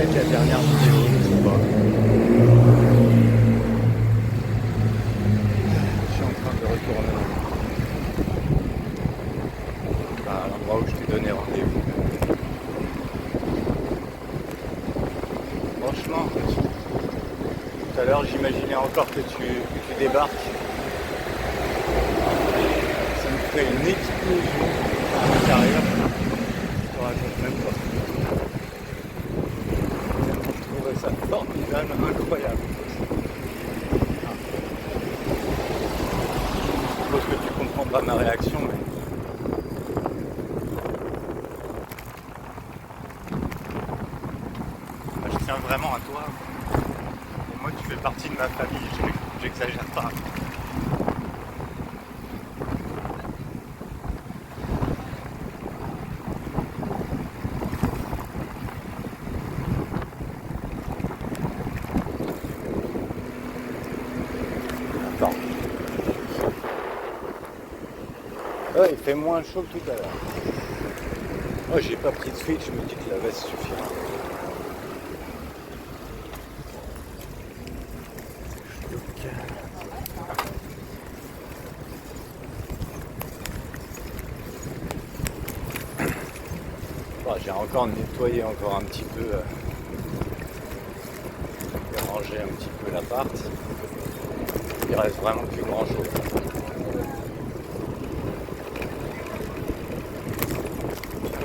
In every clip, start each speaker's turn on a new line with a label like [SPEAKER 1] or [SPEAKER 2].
[SPEAKER 1] peut-être la dernière vidéo, je sais pas. Je suis en train de retourner à l'endroit où je t'ai donné rendez-vous. Franchement, tout à l'heure j'imaginais encore que tu débarques. Ça me ferait une explosion à l'intérieur. Je te raconte même pas. Je trouverais ça formidable, incroyable. Je suppose que tu comprends pas ma réaction, mais moi, je tiens vraiment à toi. Pour moi, tu fais partie de ma famille, j'exagère pas. Attends. Oh, il fait moins chaud que tout à l'heure. Oh, j'ai pas pris de switch, je me dis que la veste suffira. Bon, j'ai encore nettoyé encore un petit peu, ranger un petit peu l'appart. Il reste vraiment plus grand chose.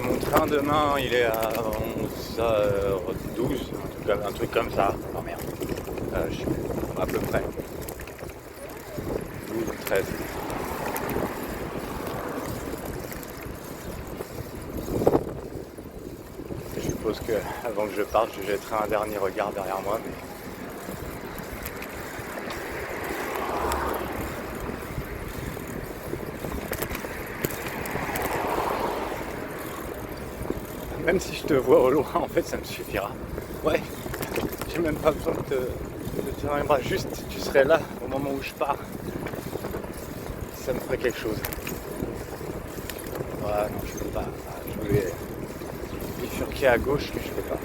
[SPEAKER 1] Mon train demain, il est à 11h12, un truc comme ça. Oh merde. Je sais plus, à peu près. 12 ou 13. Je suppose que avant que je parte, je jetterai un dernier regard derrière moi. Mais... même si je te vois au loin, en fait, ça me suffira. Ouais, j'ai même pas besoin de te tenir les bras. Juste, tu serais là au moment où je pars. Ça me ferait quelque chose. Ouais, non, je peux pas. Je voulais bifurquer à gauche, mais je peux pas.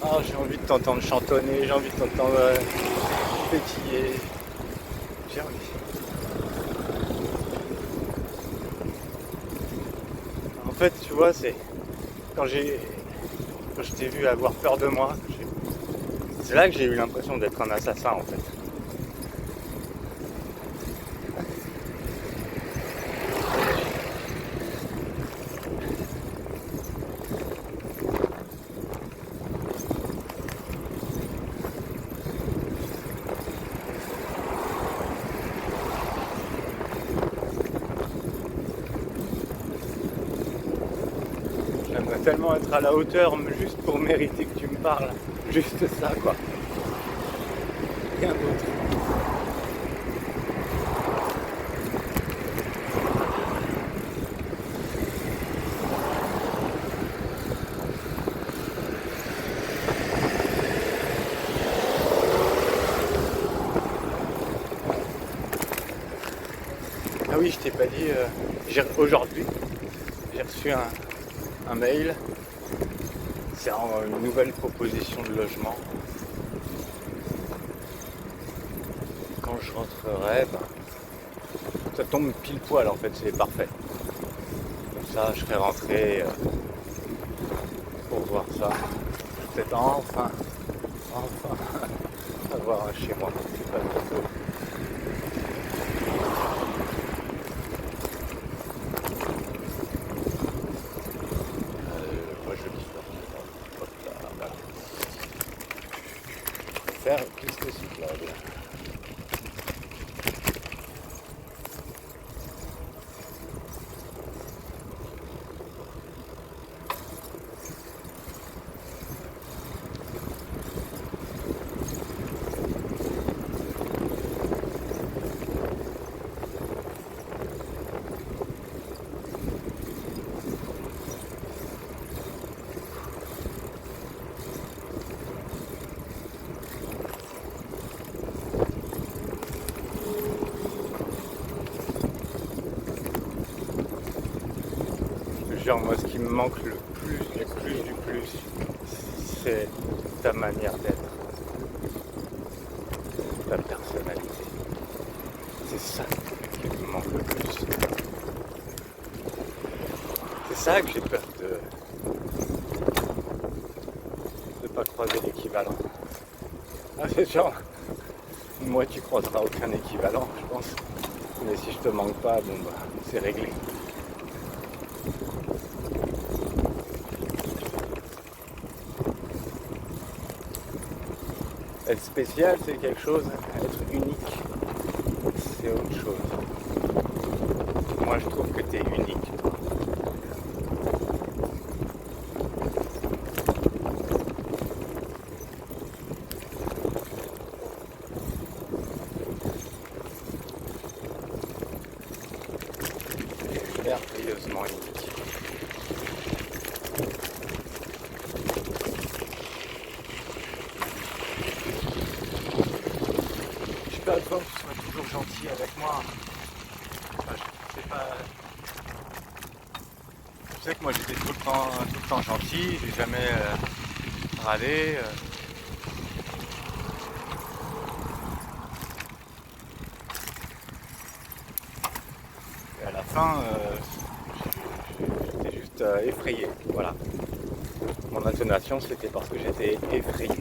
[SPEAKER 1] Ah, j'ai envie de t'entendre chantonner, j'ai envie de t'entendre pétiller. J'ai envie. En fait, tu vois, c'est quand je t'ai vu avoir peur de moi, c'est là que j'ai eu l'impression d'être un assassin, en fait. J'aimerais tellement être à la hauteur, juste pour mériter que tu me parles. Juste ça, quoi. Rien d'autre. Ah oui, je t'ai pas dit, aujourd'hui, j'ai reçu un mail. C'est une nouvelle proposition de logement. Quand je rentrerai, ça tombe pile poil, en fait, c'est parfait. Comme ça, je serai rentré pour voir ça. Je vais peut-être enfin avoir un chez moi. C'est pas trop tôt. Moi, je dis pas. Faire une piste cyclable. jure, moi ce qui me manque le plus, du plus, c'est ta manière d'être, ta personnalité. C'est ça qui me manque le plus. C'est ça que j'ai peur de pas croiser l'équivalent. Ah, c'est sûr, moi tu croiseras aucun équivalent, je pense. Mais si je te manque pas, bon bah c'est réglé. Être spécial, c'est quelque chose. Être unique, c'est autre chose. Moi, je trouve que t'es unique. Merveilleusement unique. Je suis pas besoin que tu sois toujours gentil avec moi. Enfin, c'est pas... Tu sais que moi j'étais tout le temps gentil, j'ai jamais râlé. Et à la fin, j'étais juste effrayé. Voilà. Mon intonation, c'était parce que j'étais effrayé.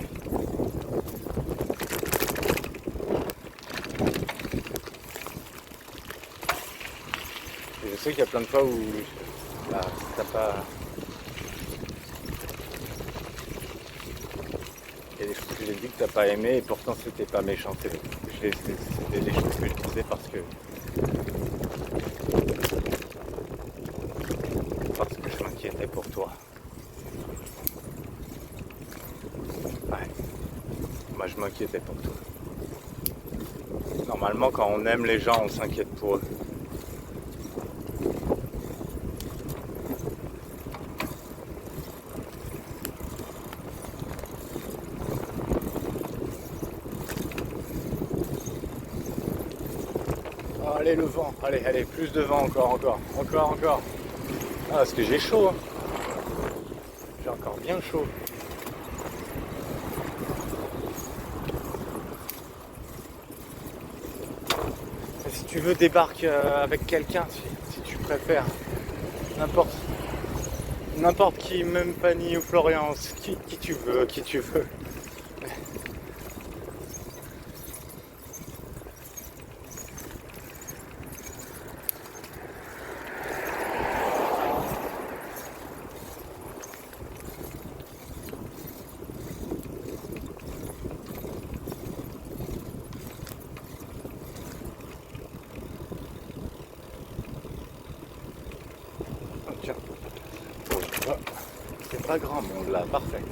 [SPEAKER 1] Et je sais qu'il y a plein de fois où bah, t'as pas... Il y a des choses que j'ai dit que t'as pas aimé et pourtant c'était pas méchant. C'était des choses que je disais parce que je m'inquiétais pour toi. Ouais. Moi je m'inquiétais pour toi. Normalement quand on aime les gens on s'inquiète pour eux. Oh, allez le vent, allez, plus de vent encore. Ah parce que j'ai chaud. Hein. J'ai encore bien chaud. Et si tu veux débarque avec quelqu'un, si tu préfères. N'importe qui, même Fanny ou Florence, qui tu veux. Oh, tiens. Oh, c'est pas grand monde là, parfait.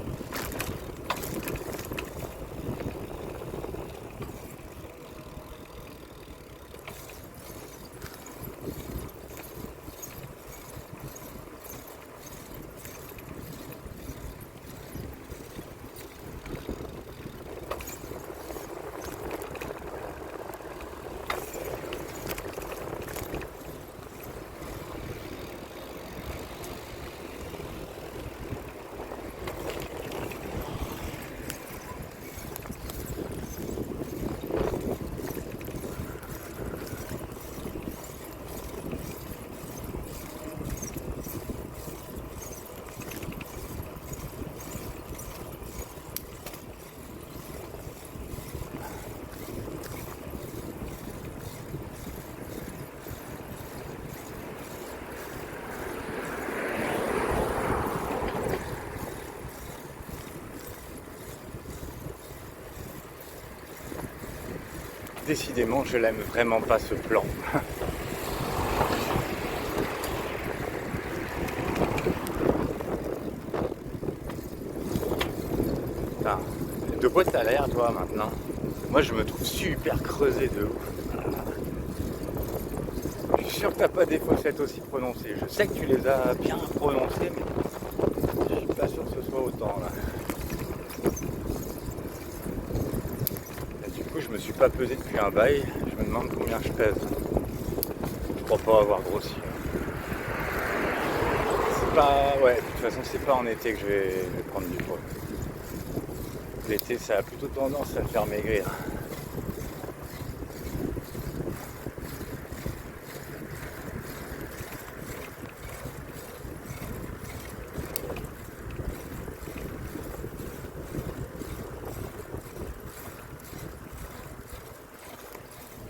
[SPEAKER 1] Décidément, je l'aime vraiment pas ce plan. Enfin, de quoi t'as l'air, toi, maintenant? Moi, je me trouve super creusé de ouf. Je suis sûr que t'as pas des fossettes aussi prononcées. Je sais que tu les as bien prononcées, mais je suis pas sûr que ce soit autant, là. Du coup, je me suis pas pesé depuis un bail. Je me demande combien je pèse. Je crois pas avoir grossi. pas... Ouais, de toute façon, c'est pas en été que je vais prendre du poids. L'été, ça a plutôt tendance à faire maigrir.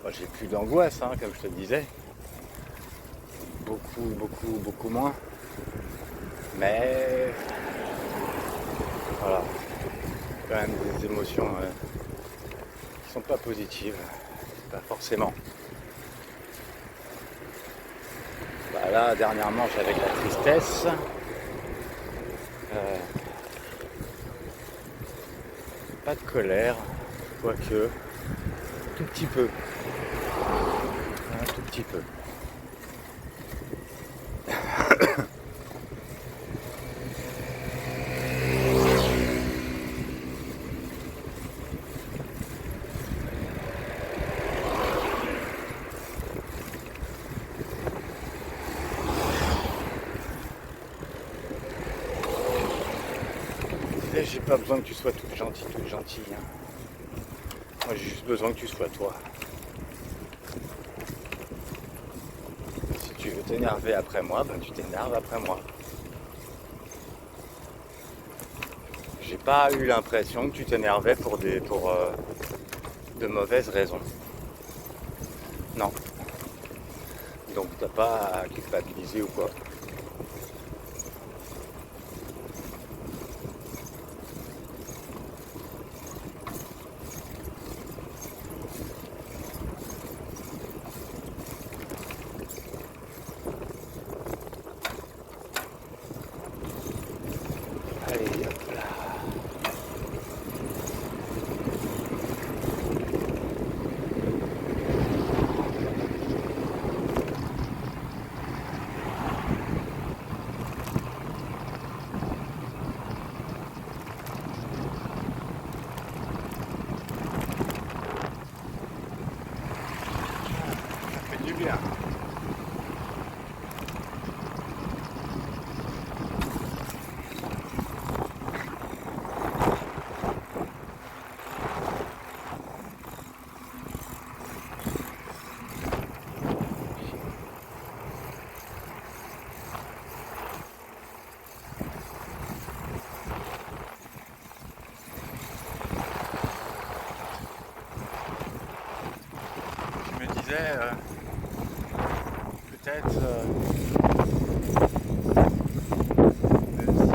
[SPEAKER 1] Moi, j'ai plus d'angoisse, hein, comme je te disais. Beaucoup moins. Mais voilà, quand même des émotions qui sont pas positives, pas forcément. Bah là, dernièrement, j'avais de la tristesse. Pas de colère, quoique, tout petit peu. Un tout petit peu. Et j'ai pas besoin que tu sois toute gentille. Hein. Moi, j'ai juste besoin que tu sois toi. Si tu veux t'énerver après moi, ben tu t'énerves après moi. J'ai pas eu l'impression que tu t'énervais pour de mauvaises raisons. Non. Donc t'as pas à culpabiliser ou quoi. Allez, hop là. Ça fait du bien. Je me disais, peut-être, même si,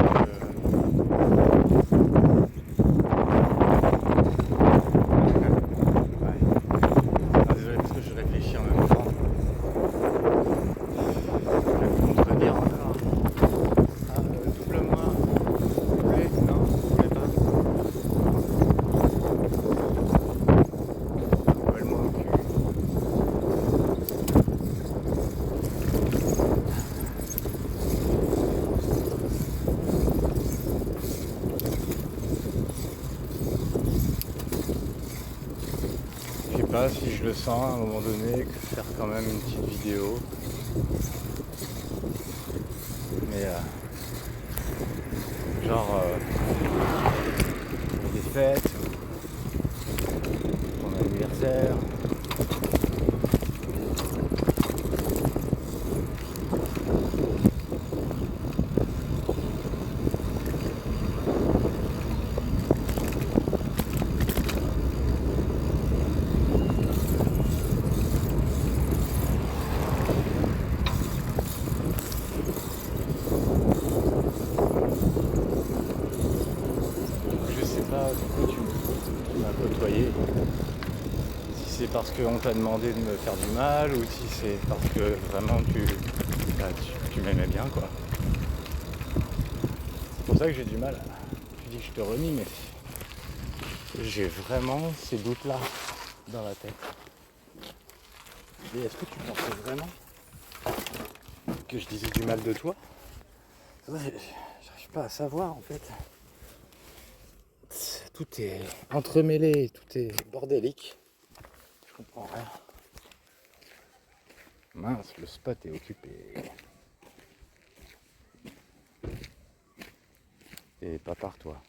[SPEAKER 1] ouais. Ah, désolé parce que je réfléchis en même temps. Je vais me contredire encore. Ah, double-moi. Vous voulez? Non, vous voulez pas? Vole-moi au cul. Je sais pas si je le sens à un moment donné, que faire quand même une petite vidéo. Mais genre pour des fêtes, pour mon anniversaire. Je sais pas pourquoi tu m'as côtoyé. Si c'est parce qu'on t'a demandé de me faire du mal ou si c'est parce que vraiment tu m'aimais bien quoi. C'est pour ça que j'ai du mal. Tu dis que je te renie mais j'ai vraiment ces doutes là dans la tête. Et est-ce que tu pensais vraiment que je disais du mal de toi? Ouais, j'arrive pas à savoir en fait. Tout est entremêlé, tout est bordélique. Je comprends rien. Mince, le spot est occupé. et pas par toi.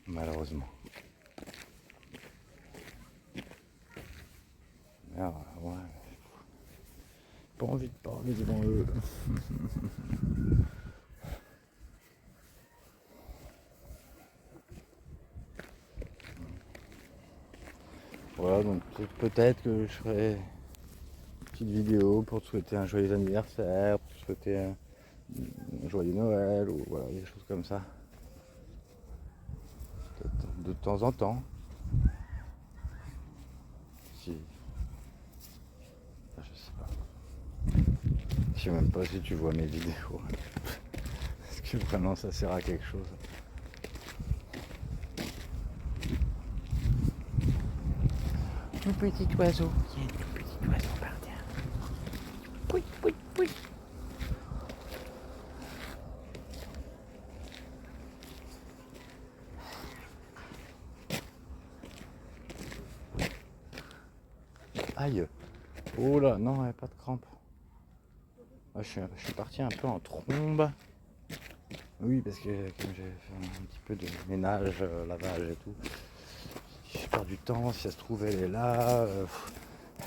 [SPEAKER 1] Malheureusement. Ah, ouais. Pas envie de parler devant eux. Voilà, donc peut-être que je ferai une petite vidéo pour te souhaiter un joyeux anniversaire, pour te souhaiter un joyeux Noël, ou voilà, des choses comme ça. De temps en temps. Si. Je sais pas. Je sais même pas si tu vois mes vidéos. Est-ce que vraiment ça sert à quelque chose? Tout petit oiseau. Il y a un tout petit oiseau par terre. Pouit, pouit, pouit. Aïe. Oh là, non, il n'y a pas de crampe. Ah, je suis parti un peu en trombe. Oui, parce que comme j'ai fait un petit peu de ménage, lavage et tout, j'ai perdu du temps. Si ça se trouve, elle est là,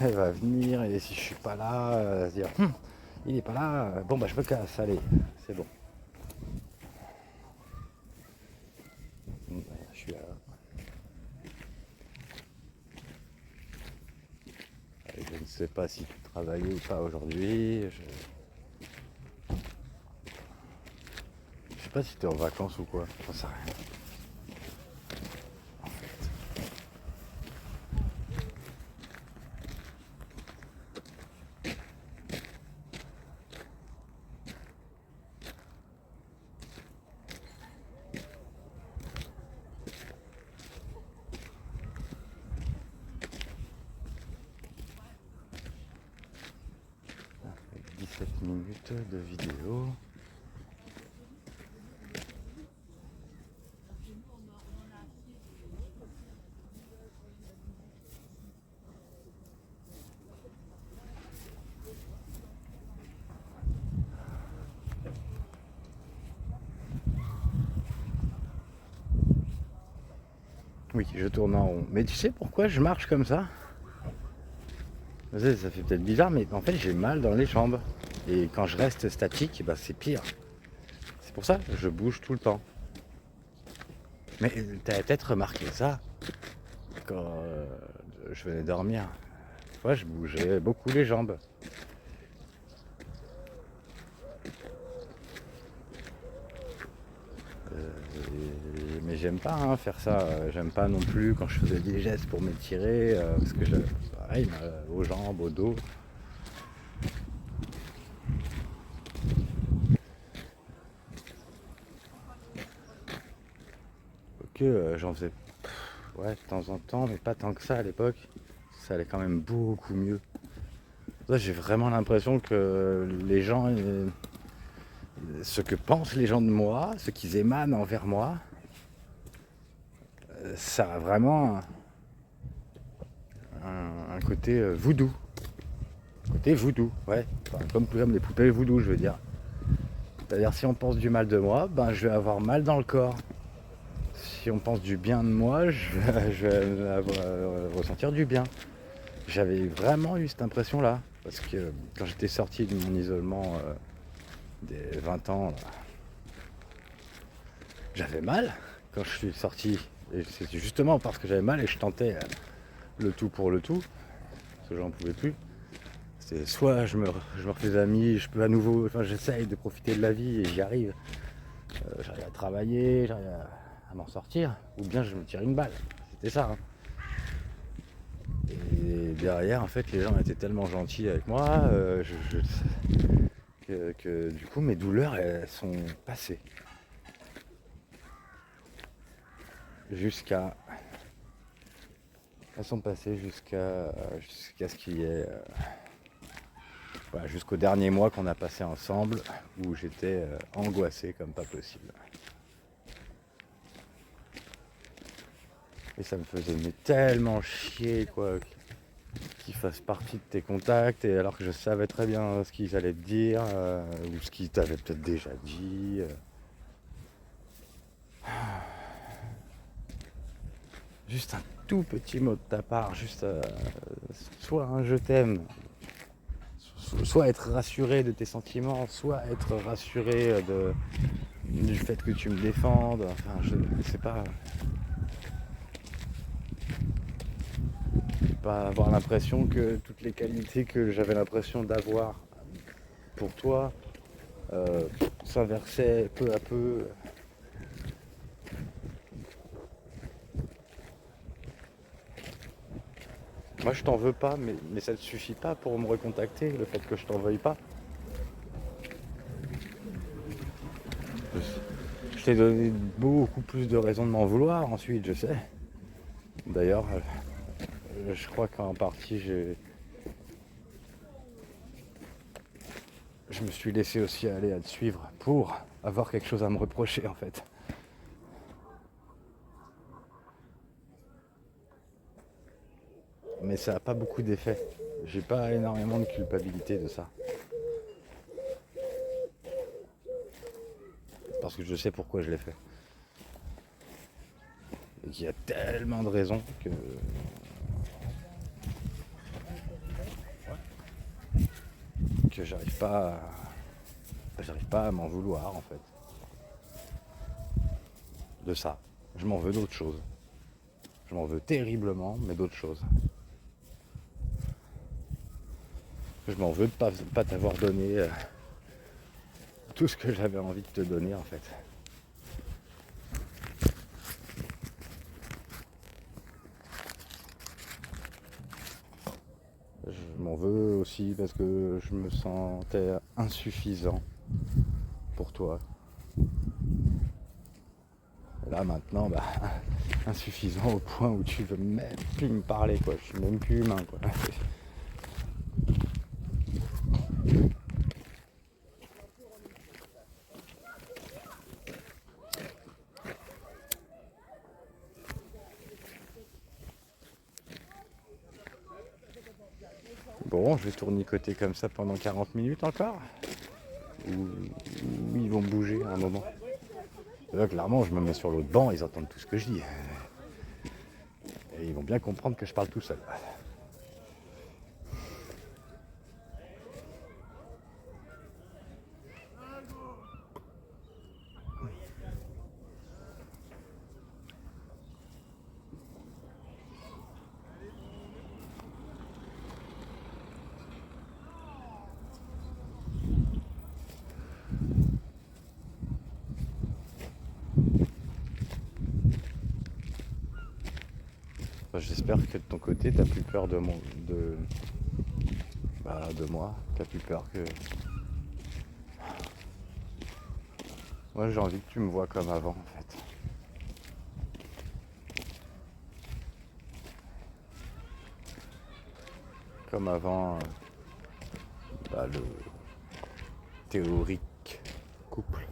[SPEAKER 1] elle va venir, et si je suis pas là, elle va se dire il est pas là, bon bah je me casse, allez, c'est bon. Je suis là. Je ne sais pas si tu travaillais ou pas aujourd'hui. Je sais pas si tu es en vacances ou quoi, j'en sais rien. Avec 17 minutes de vidéo. Oui, je tourne en rond. Mais tu sais pourquoi je marche comme ça? Ça fait peut-être bizarre, mais en fait j'ai mal dans les jambes. Et quand je reste statique, bah, c'est pire. C'est pour ça que je bouge tout le temps. Mais t'as peut-être remarqué ça quand je venais dormir. Moi, je bougeais beaucoup les jambes. Mais j'aime pas faire ça. J'aime pas non plus quand je faisais des gestes pour m'étirer, parce que pareil, aux jambes, au dos. Ok, j'en faisais ouais, de temps en temps, mais pas tant que ça à l'époque. Ça allait quand même beaucoup mieux. Là, j'ai vraiment l'impression que les gens, ce que pensent les gens de moi, ce qu'ils émanent envers moi, ça a vraiment un côté voodoo. Côté voodoo, ouais. Enfin, comme les poupées voodoo, je veux dire. C'est-à-dire, si on pense du mal de moi, ben, je vais avoir mal dans le corps. Si on pense du bien de moi, je vais ressentir du bien. J'avais vraiment eu cette impression-là. Parce que quand j'étais sorti de mon isolement des 20 ans, là, j'avais mal quand je suis sorti. Et c'est justement parce que j'avais mal et je tentais le tout pour le tout. Parce que j'en pouvais plus. C'est soit je me refais amis, je peux à nouveau, enfin j'essaye de profiter de la vie et j'y arrive. J'arrive à travailler, j'arrive à m'en sortir, ou bien je me tire une balle. C'était ça. Hein. Et derrière, en fait, les gens étaient tellement gentils avec moi que du coup, mes douleurs, elles sont passées. Elles sont passées jusqu'à ce qu'il y ait... voilà, jusqu'au dernier mois qu'on a passé ensemble, où j'étais angoissé comme pas possible. Et ça me faisait mais tellement chier quoi qu'ils fassent partie de tes contacts, et alors que je savais très bien ce qu'ils allaient te dire, ou ce qu'ils t'avaient peut-être déjà dit. juste un tout petit mot de ta part, juste soit un je t'aime, soit être rassuré de tes sentiments, soit être rassuré du fait que tu me défendes, enfin je sais pas avoir l'impression que toutes les qualités que j'avais l'impression d'avoir pour toi s'inversaient peu à peu. Moi je t'en veux pas, mais ça ne suffit pas pour me recontacter, le fait que je t'en veuille pas. Je t'ai donné beaucoup plus de raisons de m'en vouloir ensuite, je sais. D'ailleurs, je crois qu'en partie je me suis laissé aussi aller à te suivre pour avoir quelque chose à me reprocher en fait. Mais ça n'a pas beaucoup d'effet. J'ai pas énormément de culpabilité de ça. Parce que je sais pourquoi je l'ai fait. Et qu'il y a tellement de raisons que j'arrive pas à m'en vouloir en fait. De ça. Je m'en veux d'autres choses. Je m'en veux terriblement, mais d'autres choses. Je m'en veux de pas t'avoir donné tout ce que j'avais envie de te donner en fait. Je m'en veux aussi parce que je me sentais insuffisant pour toi. Et là maintenant, insuffisant au point où tu veux même plus me parler quoi. Je suis même plus humain quoi. Bon, je vais tournicoter comme ça pendant 40 minutes encore. Ou ils vont bouger à un moment. Là, clairement, je me mets sur l'autre banc, ils entendent tout ce que je dis. Et ils vont bien comprendre que je parle tout seul. J'espère que de ton côté, t'as plus peur de moi. T'as plus peur que... Moi, j'ai envie que tu me vois comme avant, en fait. Comme avant, le théorique couple.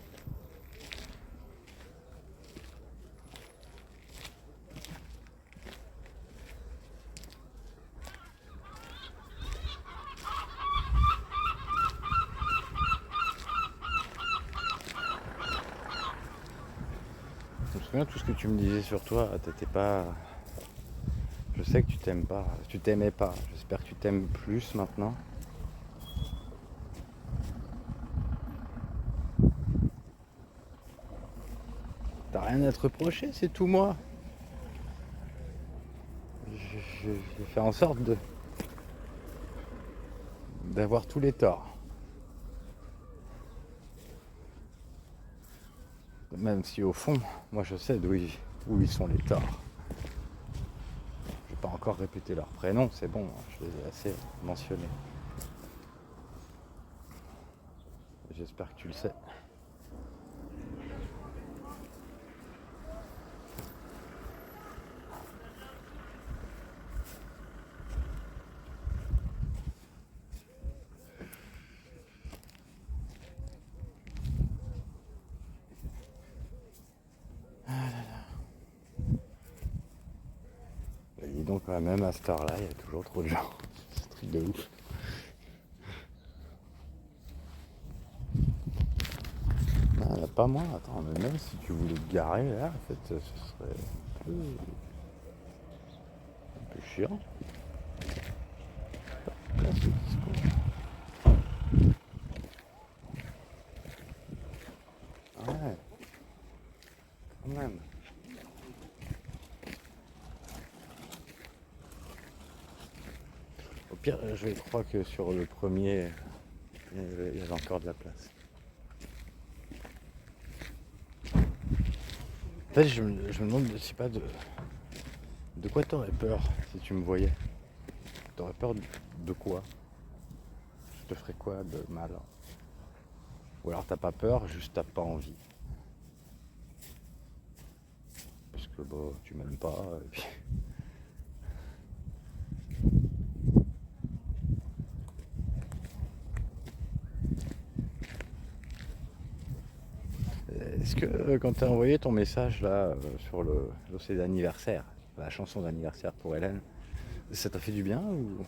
[SPEAKER 1] Je me souviens tout ce que tu me disais sur toi, t'étais pas... Je sais que tu t'aimes pas, tu t'aimais pas. J'espère que tu t'aimes plus maintenant. T'as rien à te reprocher, c'est tout moi. Je fais en sorte d'avoir tous les torts. Même si au fond, moi je sais où ils sont les torts. Je vais pas encore répéter leurs prénoms, c'est bon, je les ai assez mentionnés. J'espère que tu le sais. Et dis donc quand même à cette heure-là, il y a toujours trop de gens. C'est un truc de ouf. Non, pas moi, attends, mais même si tu voulais te garer là, en fait, ce serait... C'est chiant. Ouais, quand même. Au pire, je crois que sur le premier, il y avait encore de la place. En fait, je me demande, je sais pas, de quoi t'aurais peur si tu me voyais. T'aurais peur de quoi? Je te ferais quoi de mal? Ou alors t'as pas peur, juste t'as pas envie. Parce que bon, tu m'aimes pas, et puis... Est-ce que quand t'as envoyé ton message là sur le dossier d'anniversaire, la chanson d'anniversaire pour Hélène, ça t'a fait du bien ou...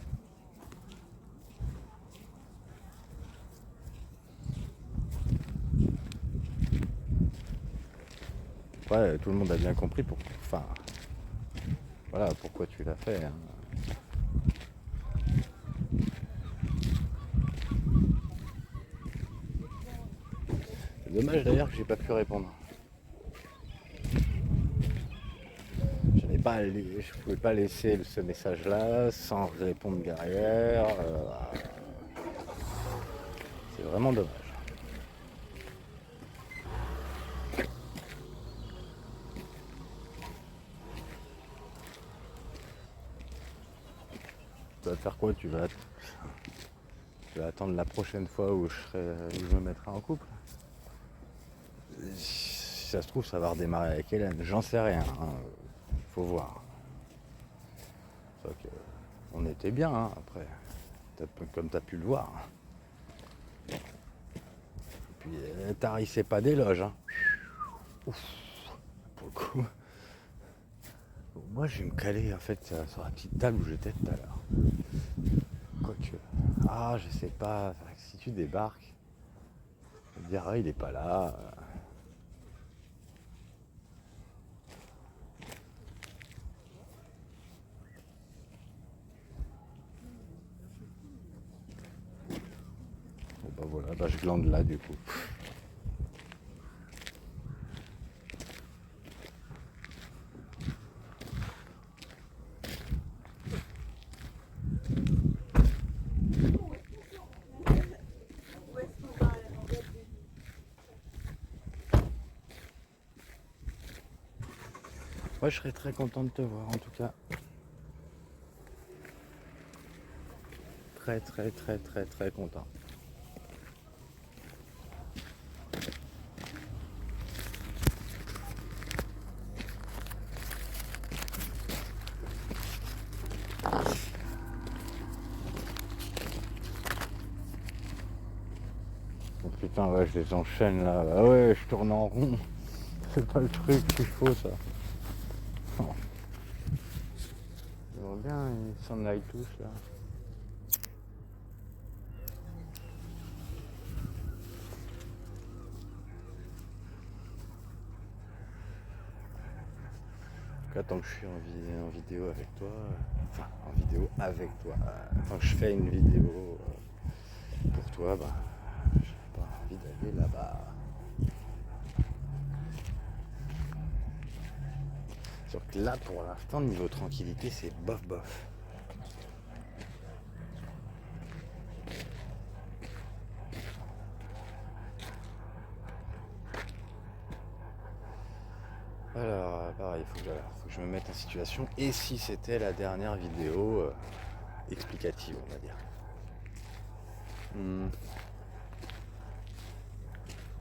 [SPEAKER 1] Ouais, tout le monde a bien compris enfin, voilà, pourquoi tu l'as fait. Hein. C'est dommage d'ailleurs que j'ai pas pu répondre. Je pouvais pas laisser ce message-là sans répondre derrière. C'est vraiment dommage. Tu vas faire quoi? Tu vas attendre la prochaine fois où je me mettrai en couple? Si ça se trouve, ça va redémarrer avec Hélène. J'en sais rien. Hein. Faut voir. C'est vrai qu'on était bien hein, après. Comme tu as pu le voir. Et puis, tarissait pas d'éloges. Hein. Ouf, pour le coup. Bon, moi, je vais me caler en fait sur la petite table où j'étais tout à l'heure. Quoique. Ah, je sais pas. Si tu débarques, tu te dire, ah, il est pas là. Bon, bah voilà, bah, je glande là du coup. Moi, je serais très content de te voir en tout cas. Très, très, très, très, très content. Oh, putain, ouais, je les enchaîne là. Bah ouais, je tourne en rond. C'est pas le truc qu'il faut ça. Oh. J'aimerais bien, ils s'en aillent tous là. Tant que je suis en vidéo avec toi, enfin en vidéo avec toi, tant que je fais une vidéo pour toi, bah, j'ai pas envie d'aller là-bas. Sauf que là, pour l'instant, niveau tranquillité, c'est bof bof. Alors, pareil, il faut que je me mette en situation. Et si c'était la dernière vidéo explicative, on va dire.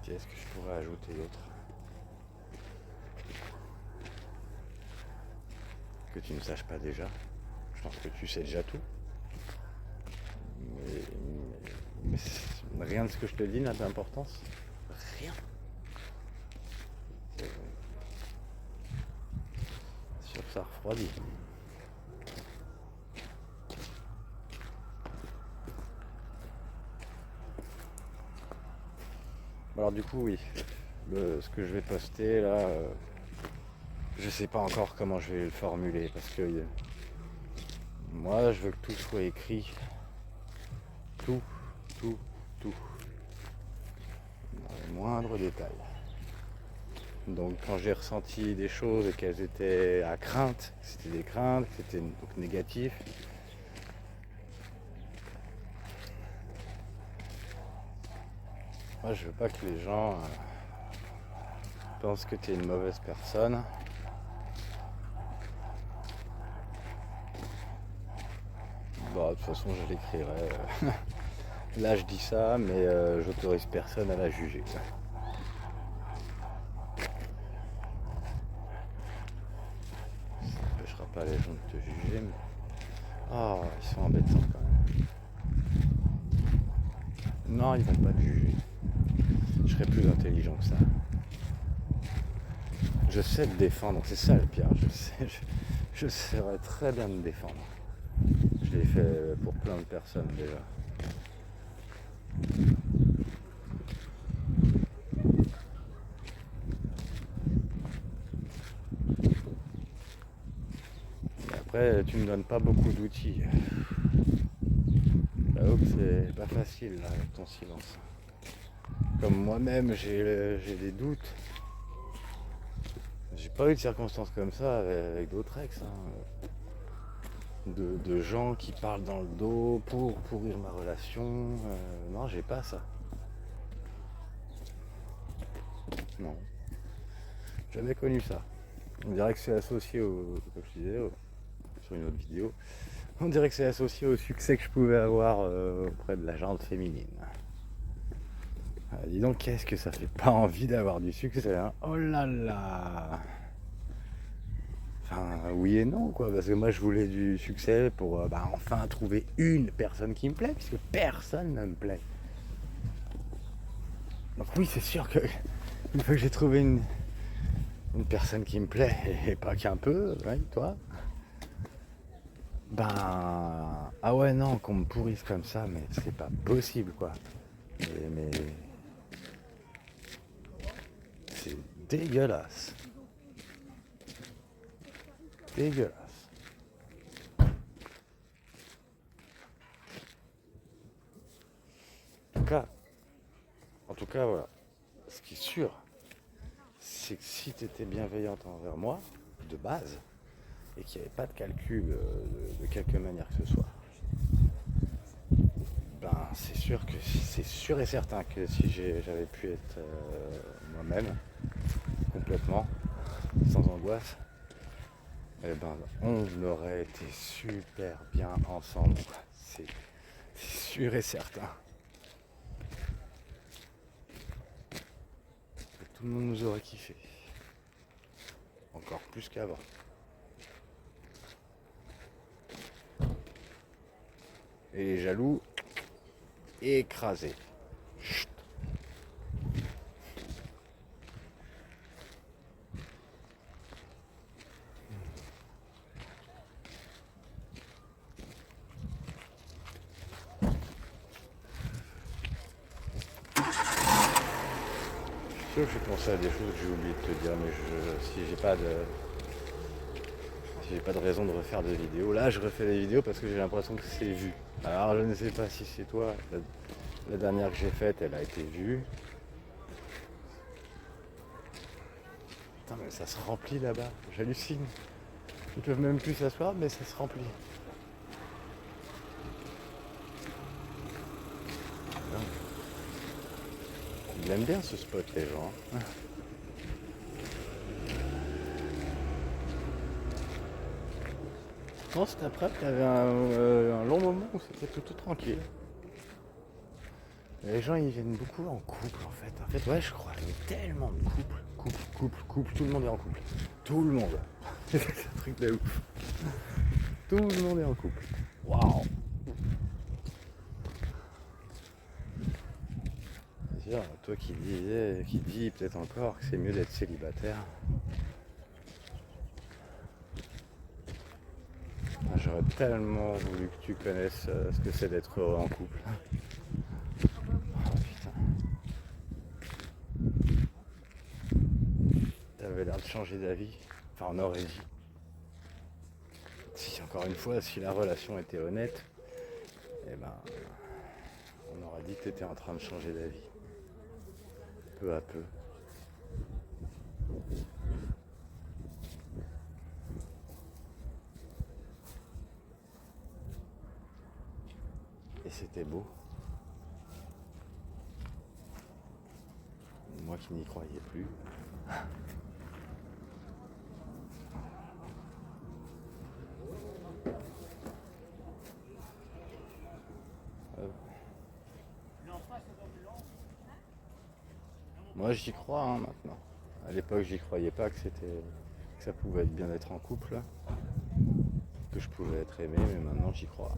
[SPEAKER 1] Qu'est-ce que je pourrais ajouter d'autre que tu ne saches pas déjà? Je pense que tu sais déjà tout. Mais rien de ce que je te dis n'a d'importance. Rien. Sur ça refroidit. Alors du coup oui, ce que je vais poster là, je sais pas encore comment je vais le formuler parce que Moi, je veux que tout soit écrit. Tout, tout, tout. Dans les moindres détails. Donc quand j'ai ressenti des choses et qu'elles étaient à crainte, c'était des craintes, c'était donc négatif, moi je veux pas que les gens pensent que tu es une mauvaise personne. Bon, de toute façon je l'écrirai. Là je dis ça, mais j'autorise personne à la juger. Ça n'empêchera pas les gens de te juger, mais... Oh, ils sont embêtants quand même. Non, ils vont pas te juger. Je serais plus intelligent que ça. Je sais te défendre, c'est ça le pire. Je saurais très bien me défendre. Je l'ai fait pour plein de personnes déjà. Et après, tu me donnes pas beaucoup d'outils. J'avoue que c'est pas facile là, avec ton silence. Comme moi-même, j'ai des doutes. J'ai pas eu de circonstances comme ça avec d'autres ex. De gens qui parlent dans le dos pour pourrir ma relation. Non, j'ai pas ça. Non. Jamais connu ça. On dirait que c'est associé comme je disais, sur une autre vidéo, on dirait que c'est associé au succès que je pouvais avoir auprès de la gente féminine. Dis donc, qu'est-ce que ça fait pas envie d'avoir du succès, hein? Oh là là! Enfin, oui et non, quoi, parce que moi je voulais du succès pour enfin trouver une personne qui me plaît, puisque personne ne me plaît. Donc oui, c'est sûr que une fois que j'ai trouvé une personne qui me plaît, et pas qu'un peu, ouais, toi, ah ouais, non, qu'on me pourrisse comme ça, mais c'est pas possible, quoi. Mais c'est dégueulasse. Dégueulasse. En tout cas, voilà. Ce qui est sûr, c'est que si tu étais bienveillante envers moi, de base, et qu'il n'y avait pas de calcul de quelque manière que ce soit, c'est sûr et certain que si j'avais pu être moi-même, complètement, sans angoisse, on aurait été super bien ensemble. C'est sûr et certain. Tout le monde nous aurait kiffé. Encore plus qu'avant. Et les jaloux, écrasés. Chut. Je suis pensé à des choses que j'ai oublié de te dire, mais si j'ai pas de raison de refaire des vidéos. Là, je refais des vidéos parce que j'ai l'impression que c'est vu. Alors, je ne sais pas si c'est toi. La dernière que j'ai faite, elle a été vue. Putain, mais ça se remplit là-bas. J'hallucine. Ils peuvent même plus s'asseoir, mais ça se remplit. Ils aiment bien ce spot, les gens. Non, cet après, il y avait un long moment où c'était plutôt tranquille. Les gens, ils viennent beaucoup en couple, en fait. En fait, ouais, je crois. Il y a tellement de couples. Tout le monde est en couple. Tout le monde. C'est un truc de ouf. Tout le monde est en couple. Waouh. C'est sûr, toi qui dis peut-être encore que c'est mieux d'être célibataire. J'aurais tellement voulu que tu connaisses ce que c'est d'être heureux en couple. Oh, putain. T'avais l'air de changer d'avis. Enfin, on aurait dit. si encore une fois, si la relation était honnête, eh ben, on aurait dit que tu étais en train de changer d'avis, peu à peu. Et c'était beau. Moi qui n'y croyais plus. Moi j'y crois maintenant. À l'époque j'y croyais pas que ça pouvait être bien d'être en couple, que je pouvais être aimé, mais maintenant j'y crois.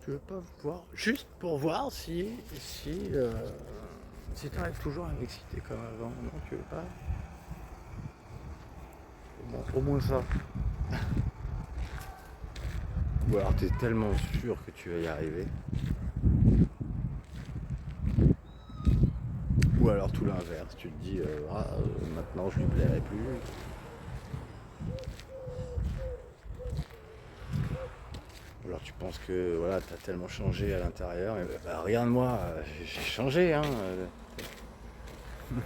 [SPEAKER 1] Tu veux pas voir, juste pour voir si tu arrives toujours à m'exciter comme avant, non, tu veux pas? Bon, au moins ça. Ou alors t'es tellement sûr que tu vas y arriver. Ou alors tout l'inverse, tu te dis maintenant je lui plairai plus. Ou alors tu penses que voilà, t'as tellement changé à l'intérieur, et bah, regarde-moi, j'ai changé Je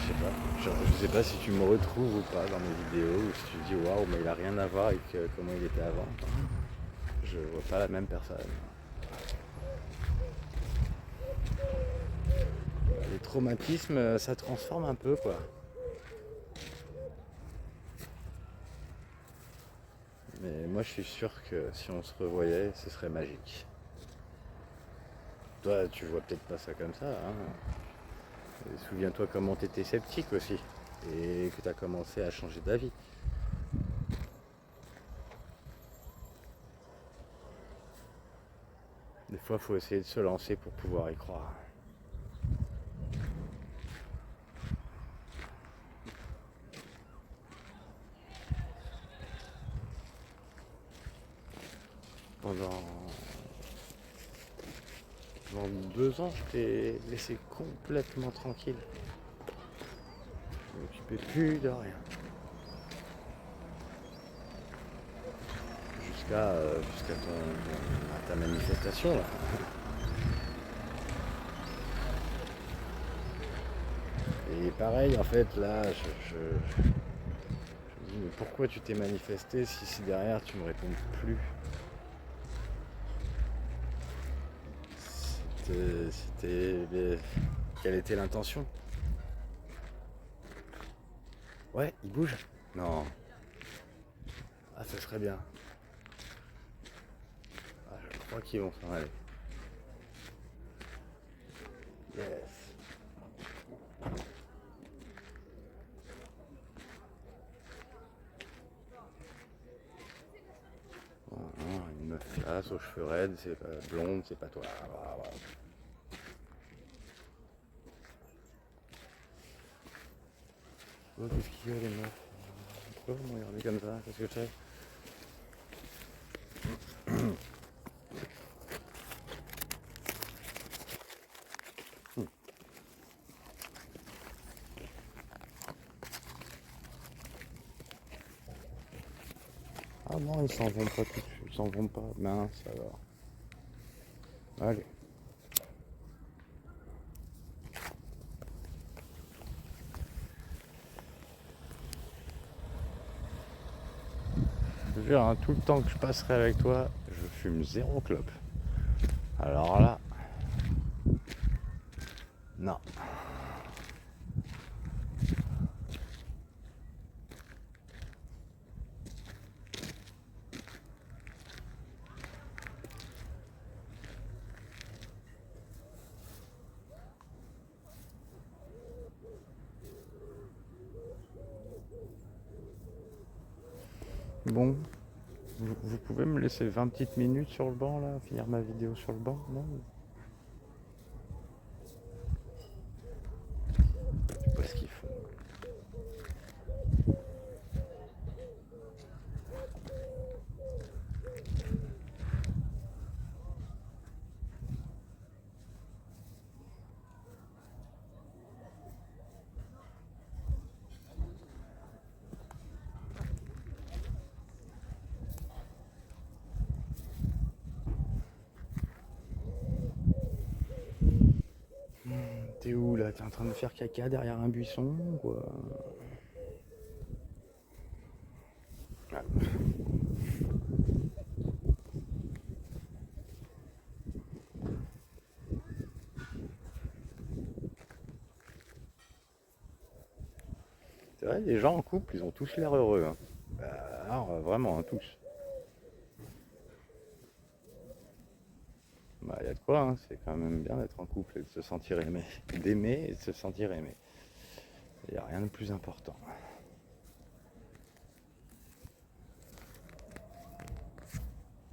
[SPEAKER 1] sais pas. Je sais pas si tu me retrouves ou pas dans mes vidéos, ou si tu te dis waouh mais il a rien à voir avec comment il était avant. Je vois pas la même personne. Les traumatismes, ça transforme un peu quoi. Mais moi je suis sûr que si on se revoyait, ce serait magique. Toi tu vois peut-être pas ça comme ça, Et souviens-toi comment t'étais sceptique aussi. Et que t'as commencé à changer d'avis. Des fois il faut essayer de se lancer pour pouvoir y croire. Pendant 2 ans, je t'ai laissé complètement tranquille. Je ne m'occupais plus de rien. Jusqu'à ta manifestation là. Et pareil, en fait, là, je me dis, mais pourquoi tu t'es manifesté si derrière tu me réponds plus? Quelle était l'intention? Ouais, il bouge? Non. Ah, ça serait bien. Ah, je crois qu'ils vont s'en aller. Yes. Oh, non, une meuf classe aux cheveux raides, c'est pas blonde, c'est pas toi. Ah, voilà. Oh, qu'est-ce qu'il y a les meufs? Pourquoi vous me regardez comme ça? Qu'est-ce que c'est? Ah non, ils s'en vont pas tout de suite, ils s'en vont pas. Mince alors. Allez. Je te jure, tout le temps que je passerai avec toi, je fume 0 clope. Alors là, non. Bon, vous pouvez me laisser 20 petites minutes sur le banc là, finir ma vidéo sur le banc, non? Je sais pas ce qu'ils font. T'es où là? T'es en train de faire caca derrière un buisson ou quoi? Ah. C'est vrai, les gens en couple, ils ont tous l'air heureux. Hein. Alors, vraiment, hein, tous. Bah, y a de quoi, hein. C'est quand même bien d'être en couple et de se sentir aimé. D'aimer et de se sentir aimé. Il n'y a rien de plus important.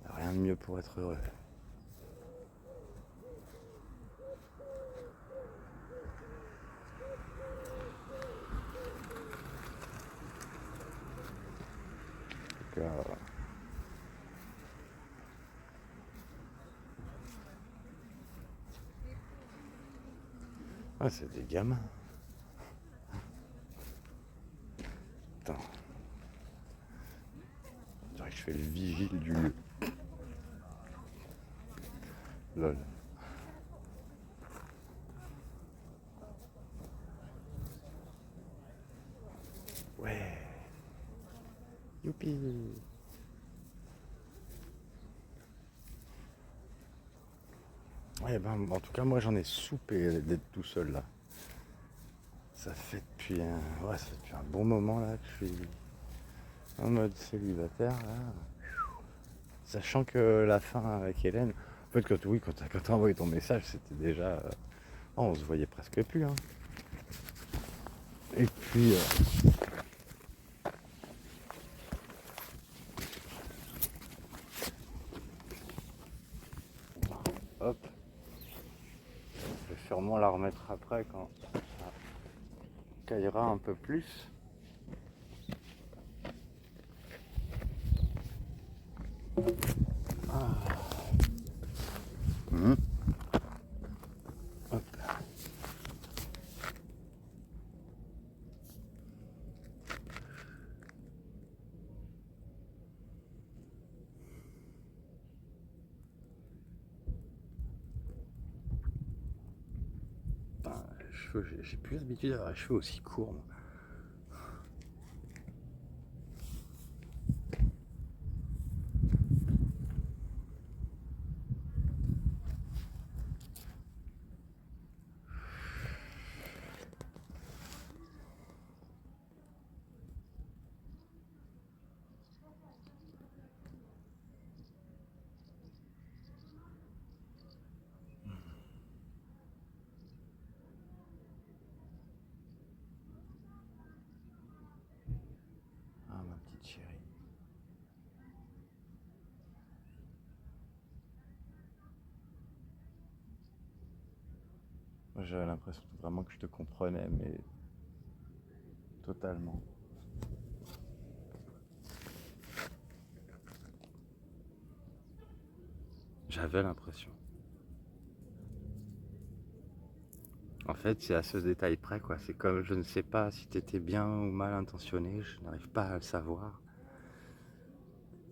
[SPEAKER 1] Y a rien de mieux pour être heureux. Donc, ah, c'est des gamins. Attends. On dirait que je fais le vigile du lieu. Lol. Ouais. Youpi. Ouais, ben, en tout cas, moi j'en ai soupé d'être tout seul là. Ça fait depuis un bon moment là que je suis en mode célibataire là. Sachant que la fin avec Hélène, en fait quand t'as envoyé ton message, c'était déjà. Oh, on se voyait presque plus. Hein. Et puis hop, je vais sûrement la remettre après quand ça caillera un peu plus. Mmh. Hop. Putain, les cheveux, j'ai plus l'habitude d'avoir les cheveux aussi courts. Moi. Ah, ma petite chérie. Moi, j'avais l'impression vraiment que je te comprenais, mais totalement. J'avais l'impression. En fait, c'est à ce détail près, quoi. C'est comme je ne sais pas si t'étais bien ou mal intentionné, je n'arrive pas à le savoir.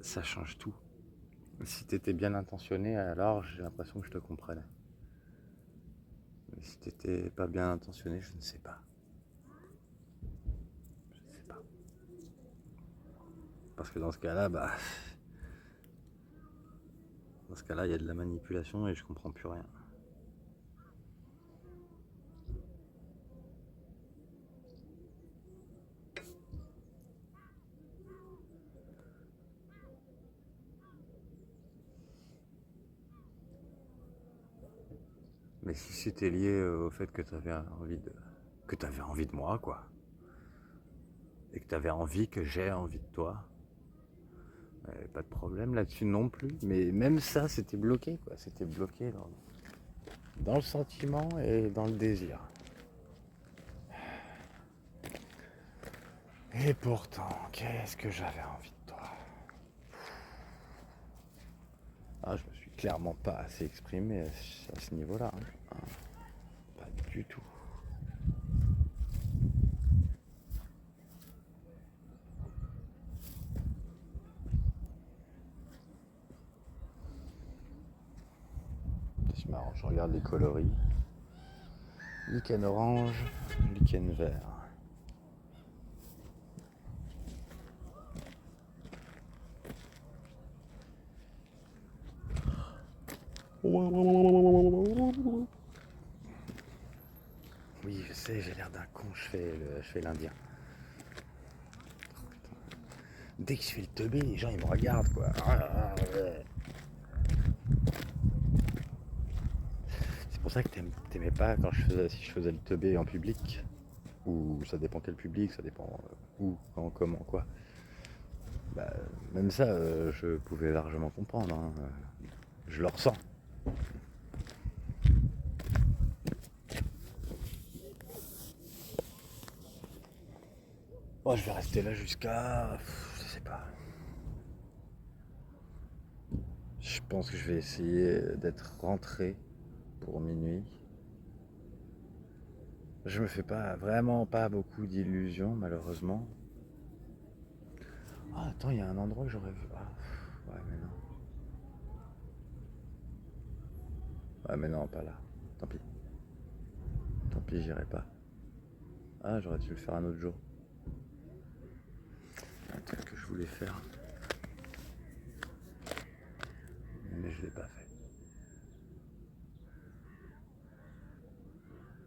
[SPEAKER 1] Ça change tout. Si t'étais bien intentionné, alors j'ai l'impression que je te comprenais. Mais si t'étais pas bien intentionné, je ne sais pas. Je ne sais pas. Parce que dans ce cas-là, dans ce cas-là, il y a de la manipulation et je comprends plus rien. Mais si c'était lié au fait que t'avais envie de moi, quoi. Et que t'avais envie que j'ai envie de toi. Pas de problème là-dessus non plus. Mais même ça, c'était bloqué, quoi. C'était bloqué dans le sentiment et dans le désir. Et pourtant, qu'est-ce que j'avais envie de toi? Ah, je me suis clairement pas assez exprimé à ce niveau-là. Hein. Pas du tout. C'est marrant, je regarde les coloris. Lichen orange, lichen vert. Oui, je sais, j'ai l'air d'un con, je fais l'indien. Dès que je fais le teubé, les gens ils me regardent quoi. C'est pour ça que t'aimais pas quand si je faisais le teubé en public. Ou ça dépend quel public, ça dépend où, quand, comment, quoi. Bah, même ça, je pouvais largement comprendre. Hein. Je le ressens. Oh, je vais rester là jusqu'à... Je sais pas. Je pense que je vais essayer d'être rentré pour minuit. Je me fais vraiment pas beaucoup d'illusions, malheureusement. Ah, attends, il y a un endroit que j'aurais vu. Ah, ouais, mais non. Ouais, mais non, pas là. Tant pis. Tant pis, j'irai pas. Ah, j'aurais dû le faire un autre jour. Un truc que je voulais faire. Mais je l'ai pas fait.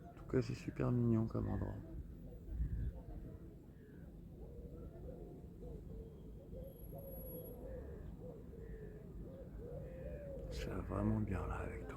[SPEAKER 1] En tout cas, c'est super mignon comme endroit. Ça va vraiment bien là avec toi.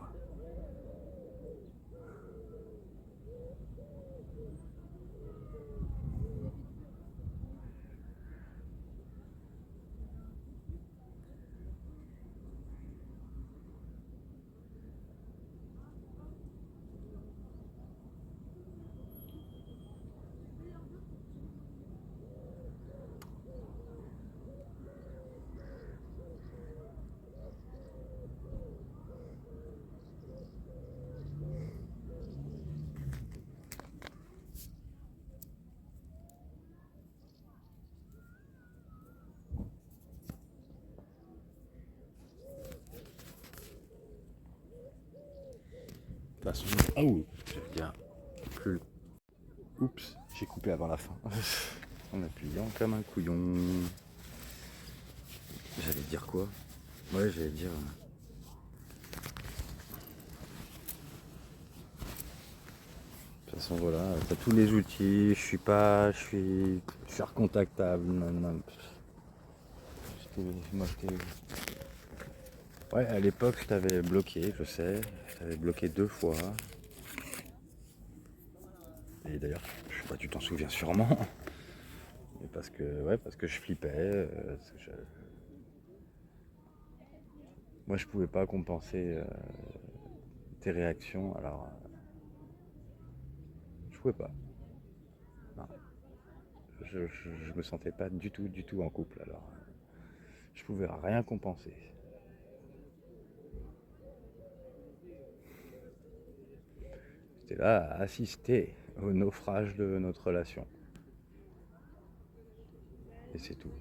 [SPEAKER 1] De toute façon, ah oui, j'allais dire plus. Oups, j'ai coupé avant la fin. En appuyant comme un couillon. J'allais dire quoi? Ouais, j'allais dire. De toute façon, voilà, t'as tous les outils. Je suis recontactable. Moi, ouais, à l'époque, je t'avais bloqué, je sais. Je t'avais bloqué 2 fois. Et d'ailleurs, je sais pas, tu t'en souviens sûrement. Mais parce que je flippais. Moi, je pouvais pas compenser tes réactions, alors je pouvais pas. Non. Je me sentais pas du tout en couple, alors je pouvais rien compenser. J'étais là à assister au naufrage de notre relation. Et c'est tout.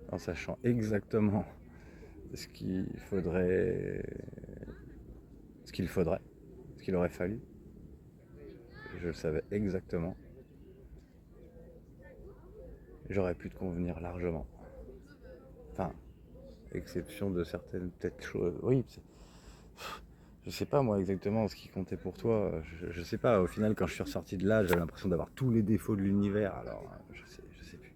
[SPEAKER 1] En sachant exactement ce qu'il faudrait, ce qu'il faudrait, ce qu'il aurait fallu. Je le savais exactement. J'aurais pu te convenir largement. Enfin, exception de certaines peut-être choses. Oui, je sais pas moi exactement ce qui comptait pour toi. Je sais pas. Au final, quand je suis ressorti de là, j'avais l'impression d'avoir tous les défauts de l'univers. Alors, je sais plus.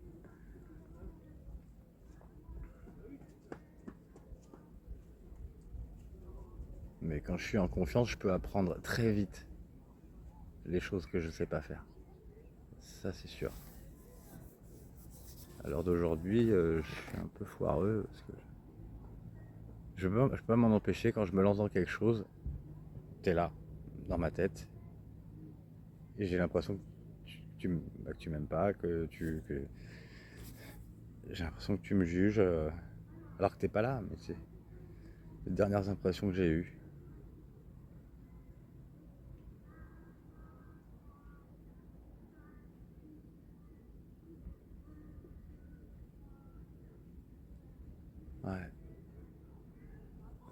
[SPEAKER 1] Mais quand je suis en confiance, je peux apprendre très vite les choses que je sais pas faire. Ça, c'est sûr. À l'heure d'aujourd'hui, je suis un peu foireux parce que je peux pas m'en empêcher. Quand je me lance dans quelque chose, t'es là, dans ma tête, et j'ai l'impression que que tu m'aimes pas, j'ai l'impression que tu me juges, alors que t'es pas là, mais c'est les dernières impressions que j'ai eues. Ouais,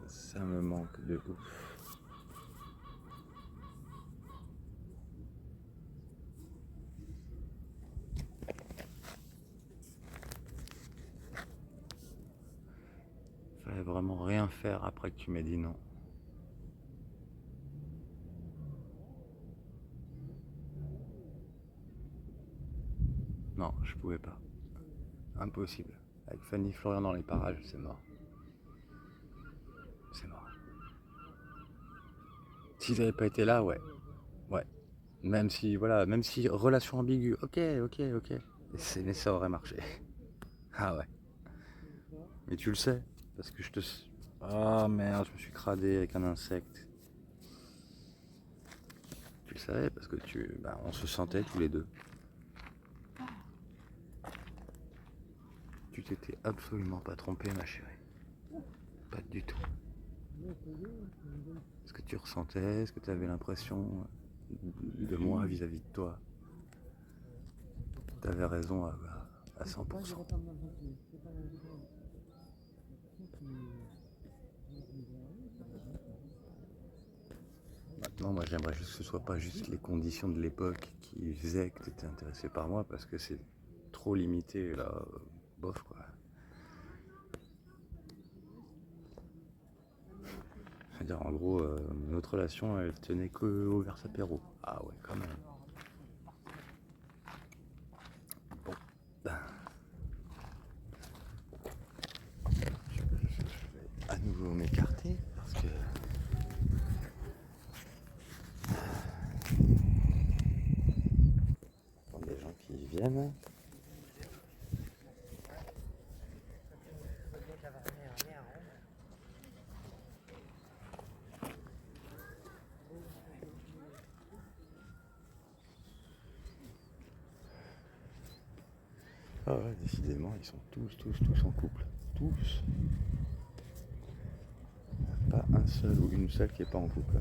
[SPEAKER 1] ça me manque de ouf. Fallait vraiment rien faire après que tu m'aies dit non. Non, je pouvais pas. Impossible. Avec Fanny Florian dans les parages, c'est mort. C'est mort. S'ils n'avaient pas été là, ouais. Ouais. Même si, voilà, même si relation ambiguë, ok. Mais ça aurait marché. Ah ouais. Mais tu le sais, parce que je te... Ah merde, je me suis cradé avec un insecte. Tu le savais, parce que on se sentait tous les deux. Tu t'étais absolument pas trompé, ma chérie. Pas du tout. Est-ce que tu ressentais, est-ce que tu avais l'impression de moi vis-à-vis de toi? Tu avais raison à 100%. Maintenant, moi, j'aimerais juste que ce soit pas juste les conditions de l'époque qui faisaient que tu étais intéressé par moi, parce que c'est trop limité, là, bof, quoi. C'est-à-dire, en gros, notre relation, elle tenait qu'au Versapéro. Ah ouais, quand même. Bon, ben, je vais à nouveau m'écarter, parce que... Il y a des gens qui viennent. Ah ouais, décidément, ils sont tous en couple. Tous. Pas un seul ou une seule qui est pas en couple.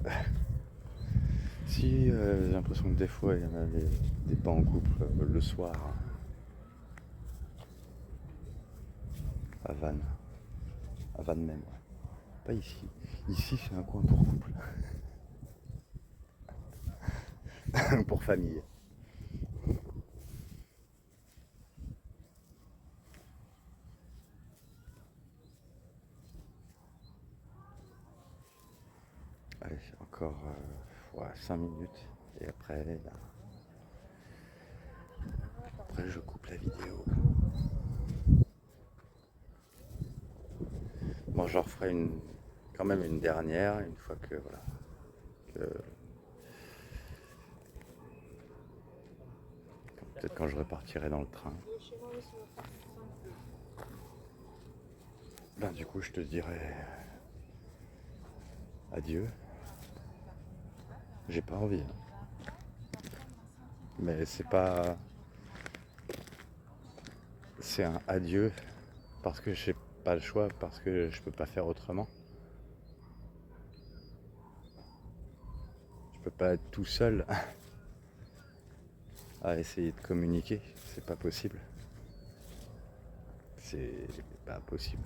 [SPEAKER 1] Si, j'ai l'impression que des fois, il y en a des pas en couple le soir à Vannes. À Vannes même, ouais. Pas ici. Ici, c'est un coin pour couple. Pour famille. Allez, encore 5 minutes. Et après, après, je coupe la vidéo. Bon, j'en referai quand même une dernière, une fois que, voilà, peut-être quand je repartirai dans le train. Ben, du coup, je te dirai adieu. J'ai pas envie, hein. Mais c'est pas... C'est un adieu parce que j'ai pas le choix, parce que je peux pas faire autrement. Je peux pas être tout seul à essayer de communiquer, c'est pas possible. C'est pas possible.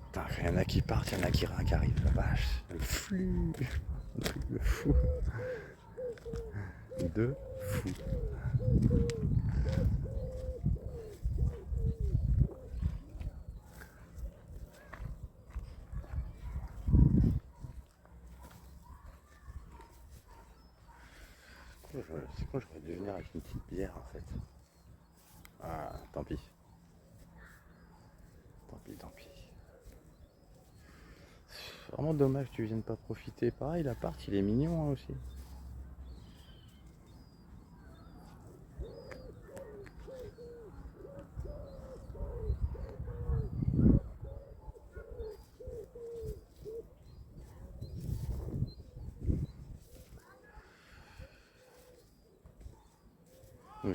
[SPEAKER 1] Putain, il y en a qui partent, il y en a qui arrivent, la vache. Le flux, un truc de fou. De fou. C'est quoi, j'aurais dû venir avec une petite bière en fait. Ah, tant pis. Tant pis. C'est vraiment dommage que tu viennes pas profiter. Pareil, l'appart, il est mignon hein, aussi.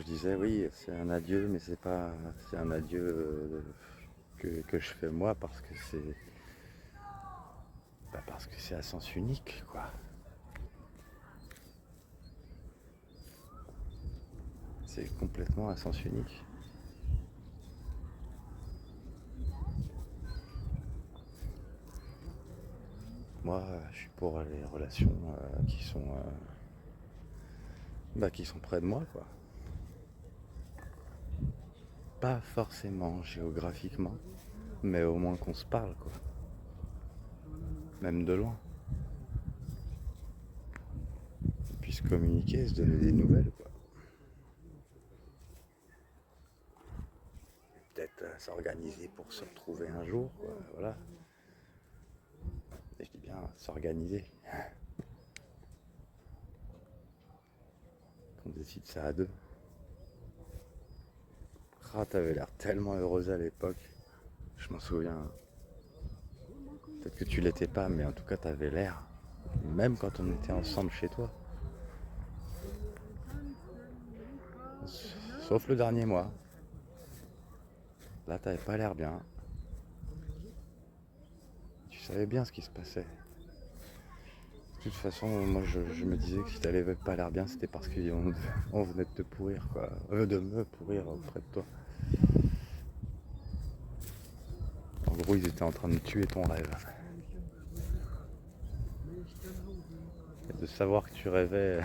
[SPEAKER 2] je disais oui, c'est un adieu, mais c'est pas, c'est un adieu que je fais moi parce que c'est à sens unique, quoi. C'est complètement à sens unique. Moi, je suis pour les relations qui sont près de moi, quoi. Pas forcément géographiquement, mais au moins qu'on se parle, quoi. Même de loin. Qu'on puisse communiquer, se donner des nouvelles, quoi. Peut-être s'organiser pour se retrouver un jour, quoi. Voilà. Et je dis bien s'organiser. Qu'on décide ça à deux. Ah, t'avais l'air tellement heureuse à l'époque. Je m'en souviens. Peut-être que tu l'étais pas, mais en tout cas t'avais l'air. Même quand on était ensemble chez toi. Sauf le dernier mois. Là t'avais pas l'air bien. Tu savais bien ce qui se passait. De toute façon, moi je me disais que si t'avais pas l'air bien, c'était parce qu'on venait de te pourrir, quoi. De me pourrir auprès de toi. En gros, ils étaient en train de tuer ton rêve. Et de savoir que tu rêvais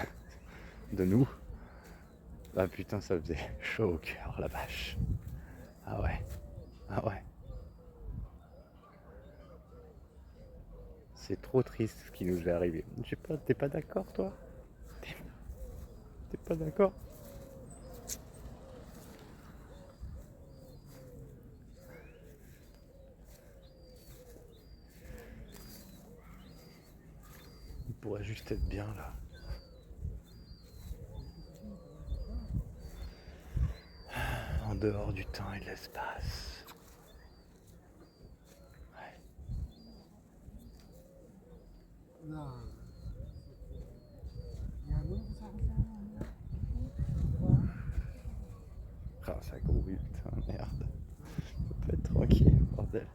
[SPEAKER 2] de nous, ah putain, ça faisait chaud au cœur, la vache. Ah ouais, ah ouais. C'est trop triste ce qui nous est arrivé. Je sais pas, t'es pas d'accord, toi? T'es pas d'accord? Il pourrait juste être bien là. En dehors du temps et de l'espace. Ouais. Ah, ça grouille, putain, merde. On peut être tranquille, bordel.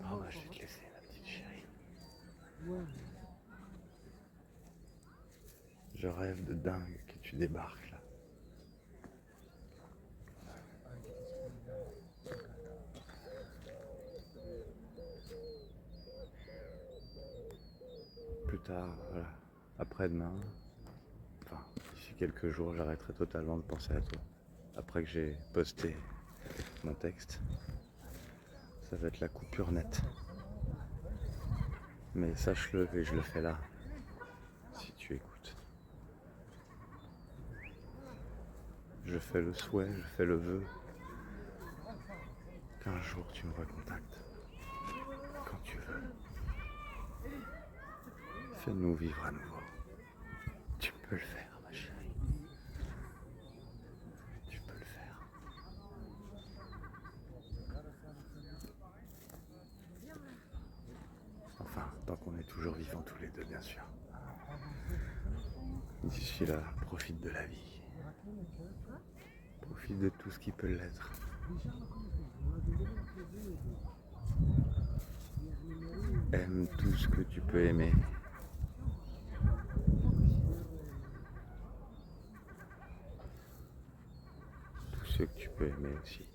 [SPEAKER 2] Oh bah je vais te laisser, ma petite chérie. Je rêve de dingue que tu débarques là. Plus tard, voilà. Après-demain, enfin, d'ici quelques jours, j'arrêterai totalement de penser à toi. Après que j'ai posté mon texte, ça va être la coupure nette. Mais sache-le et je le fais là, si tu écoutes. Je fais le souhait, je fais le vœu qu'un jour tu me recontactes. Quand tu veux. Fais-nous vivre à nouveau. Tu peux le faire, ma chérie. Tu peux le faire. Enfin, tant qu'on est toujours vivants tous les deux, bien sûr. D'ici là, profite de la vie. Profite de tout ce qui peut l'être. Aime tout ce que tu peux aimer. Tout ce que tu peux aimer aussi.